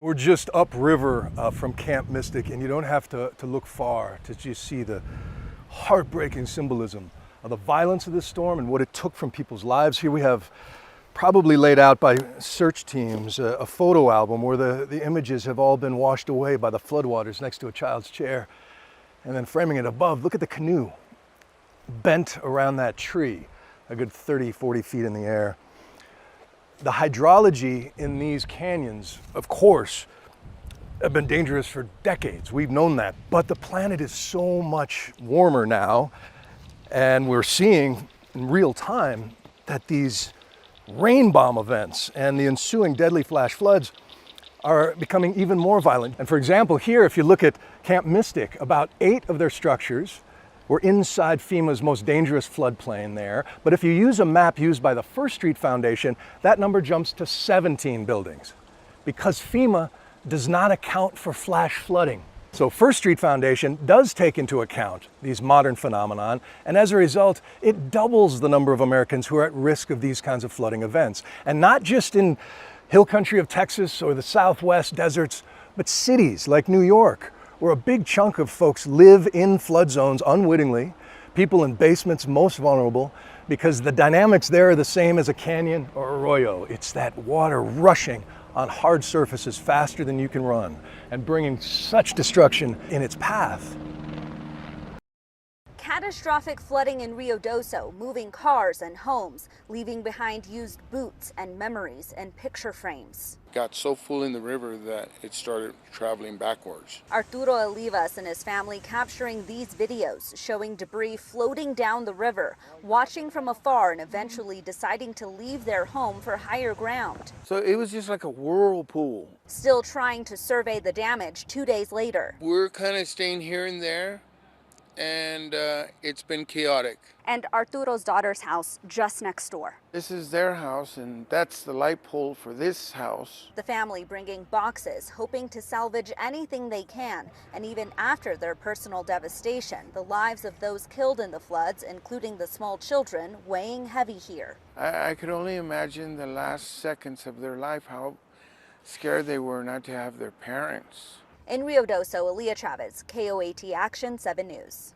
We're just upriver from Camp Mystic, and you don't have to look far to just see the heartbreaking symbolism of the violence of this storm and what it took from people's lives. Here we have, probably laid out by search teams, a photo album where the images have all been washed away by the floodwaters next to a child's chair. And then framing it above, look at the canoe bent around that tree, a good 30, 40 feet in the air. The hydrology in these canyons, of course, have been dangerous for decades. We've known that, but the planet is so much warmer now, and we're seeing in real time that these rain bomb events and the ensuing deadly flash floods are becoming even more violent. And for example, here, if you look at Camp Mystic, about 8 of their structures were inside FEMA's most dangerous floodplain there. But if you use a map used by the First Street Foundation, that number jumps to 17 buildings because FEMA does not account for flash flooding. So First Street Foundation does take into account these modern phenomenon, and as a result, it doubles the number of Americans who are at risk of these kinds of flooding events. And not just in hill country of Texas or the Southwest deserts, but cities like New York, where a big chunk of folks live in flood zones unwittingly, people in basements most vulnerable, because the dynamics there are the same as a canyon or arroyo. It's that water rushing on hard surfaces faster than you can run and bringing such destruction in its path. Catastrophic flooding in Rio Doce, moving cars and homes, leaving behind used boots and memories and picture frames. Got so full in the river that it started traveling backwards. Arturo Olivas and his family capturing these videos showing debris floating down the river, watching from afar and eventually deciding to leave their home for higher ground. So it was just like a whirlpool. Still trying to survey the damage 2 days later. We're kind of staying here and there, and it's been chaotic. And Arturo's daughter's house just next door. This is their house, and that's the light pole for this house. The family bringing boxes, hoping to salvage anything they can. And even after their personal devastation, the lives of those killed in the floods, including the small children, weighing heavy here. I could only imagine the last seconds of their life, how scared they were not to have their parents. In Rio Doce, Aaliyah Chavez, KOAT Action 7 News.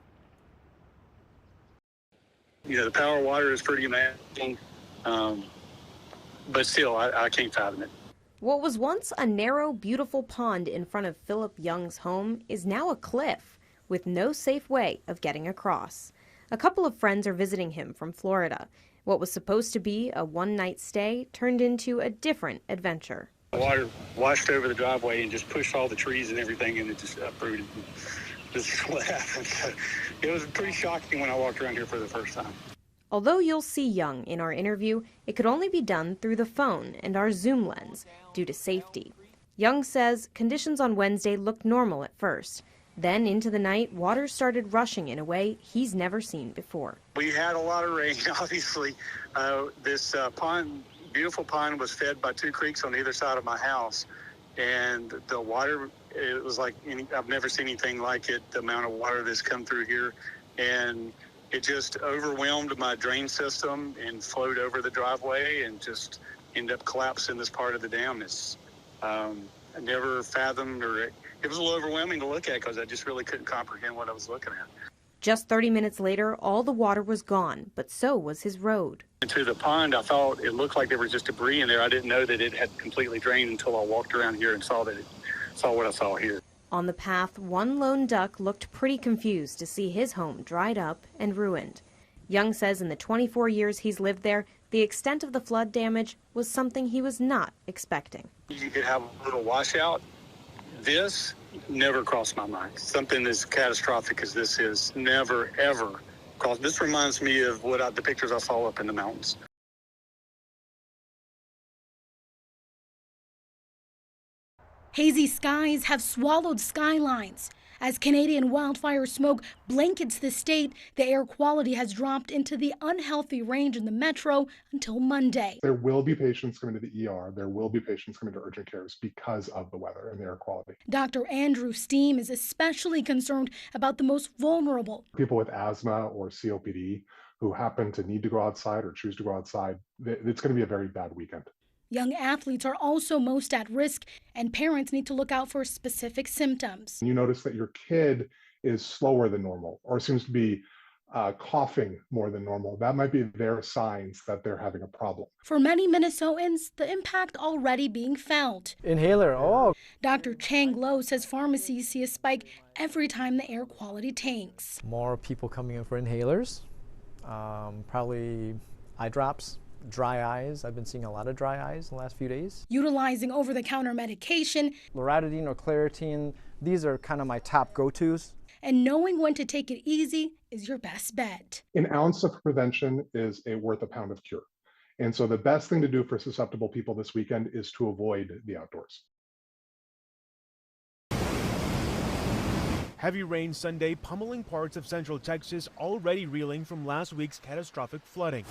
You know, the power of water is pretty amazing, but still, I can't fathom it. What was once a narrow, beautiful pond in front of Philip Young's home is now a cliff with no safe way of getting across. A couple of friends are visiting him from Florida. What was supposed to be a one-night stay turned into a different adventure. The water washed over the driveway and just pushed all the trees and everything, and it just uprooted. This is what happened. It was pretty shocking when I walked around here for the first time. Although you'll see Young in our interview, it could only be done through the phone and our Zoom lens due to safety. Young says conditions on Wednesday looked normal at first. Then into the night, water started rushing in a way he's never seen before. We had a lot of rain, obviously. This beautiful pond was fed by 2 creeks on either side of my house. And the water, it was like, I've never seen anything like it, the amount of water that's come through here. And it just overwhelmed my drain system and flowed over the driveway and just ended up collapsing this part of the dam. It's, I never fathomed, or it was a little overwhelming to look at because I just really couldn't comprehend what I was looking at. Just 30 minutes later, all the water was gone, but so was his road. Into the pond, I thought it looked like there was just debris in there. I didn't know that it had completely drained until I walked around here and saw what I saw here. On the path, one lone duck looked pretty confused to see his home dried up and ruined. Young says in the 24 years he's lived there, the extent of the flood damage was something he was not expecting. You could have a little washout. This never crossed my mind. Something as catastrophic as this is never, ever crossed. This reminds me of the pictures I saw up in the mountains. Hazy skies have swallowed skylines. As Canadian wildfire smoke blankets the state, the air quality has dropped into the unhealthy range in the metro until Monday. There will be patients coming to the ER. There will be patients coming to urgent cares because of the weather and the air quality. Dr. Andrew Steen is especially concerned about the most vulnerable. People with asthma or COPD who happen to need to go outside or choose to go outside, it's going to be a very bad weekend. Young athletes are also most at risk, and parents need to look out for specific symptoms. You notice that your kid is slower than normal or seems to be coughing more than normal. That might be their signs that they're having a problem. For many Minnesotans, the impact already being felt. Inhaler, oh. Dr. Chang Lo says pharmacies see a spike every time the air quality tanks. More people coming in for inhalers, probably eye drops, dry eyes. I've been seeing a lot of dry eyes in the last few days. Utilizing over-the-counter medication. Loratadine or Claritin, these are kind of my top go-tos. And knowing when to take it easy is your best bet. An ounce of prevention is worth a pound of cure. And so the best thing to do for susceptible people this weekend is to avoid the outdoors. Heavy rain Sunday pummeling parts of central Texas, already reeling from last week's catastrophic flooding.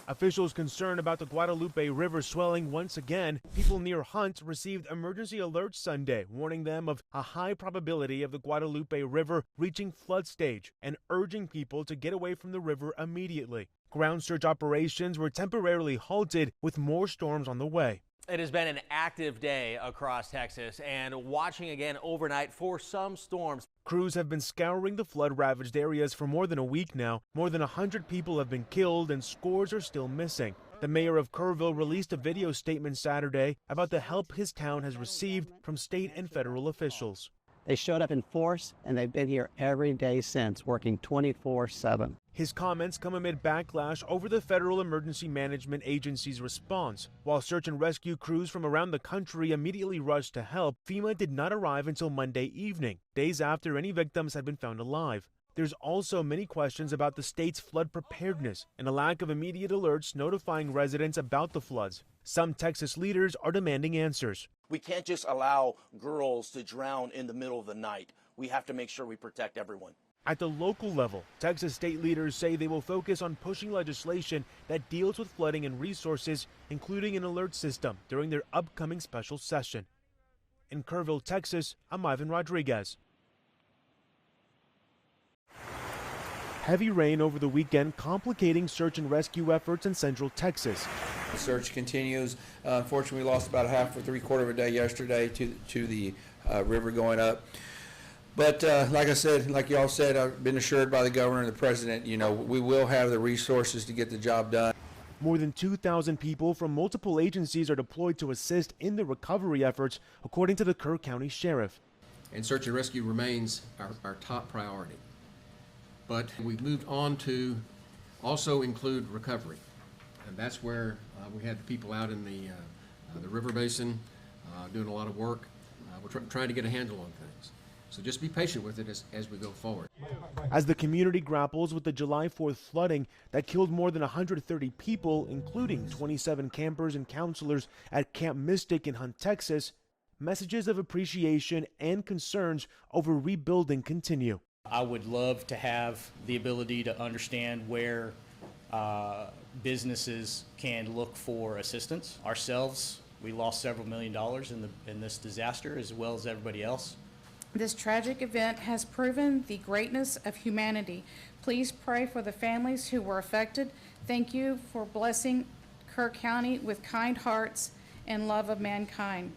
Officials concerned about the Guadalupe River swelling once again. People near Hunt received emergency alerts Sunday, warning them of a high probability of the Guadalupe River reaching flood stage and urging people to get away from the river immediately. Ground search operations were temporarily halted with more storms on the way. It has been an active day across Texas and watching again overnight for some storms. Crews have been scouring the flood-ravaged areas for more than a week now. More than 100 people have been killed and scores are still missing. The mayor of Kerrville released a video statement Saturday about the help his town has received from state and federal officials. They showed up in force, and they've been here every day since, working 24/7. His comments come amid backlash over the Federal Emergency Management Agency's response. While search and rescue crews from around the country immediately rushed to help, FEMA did not arrive until Monday evening, days after any victims had been found alive. There's also many questions about the state's flood preparedness and a lack of immediate alerts notifying residents about the floods. Some Texas leaders are demanding answers. We can't just allow girls to drown in the middle of the night. We have to make sure we protect everyone. At the local level, Texas state leaders say they will focus on pushing legislation that deals with flooding and resources, including an alert system, during their upcoming special session. In Kerrville, Texas, I'm Ivan Rodriguez. Heavy rain over the weekend complicating search and rescue efforts in central Texas. The search continues. Unfortunately, we lost about a half or three-quarter of a day yesterday to the river going up. But like I said, like y'all said, I've been assured by the governor and the president, we will have the resources to get the job done. More than 2,000 people from multiple agencies are deployed to assist in the recovery efforts, according to the Kerr County Sheriff. And search and rescue remains our top priority. But we've moved on to also include recovery. And that's where we had the people out in the river basin doing a lot of work. We're trying to get a handle on things. So just be patient with it as we go forward. As the community grapples with the July 4th flooding that killed more than 130 people, including 27 campers and counselors at Camp Mystic in Hunt, Texas, messages of appreciation and concerns over rebuilding continue. I would love to have the ability to understand where businesses can look for assistance. Ourselves, we lost several $1 million in this disaster, as well as everybody else. This tragic event has proven the greatness of humanity. Please pray for the families who were affected. Thank you for blessing Kerr County with kind hearts and love of mankind.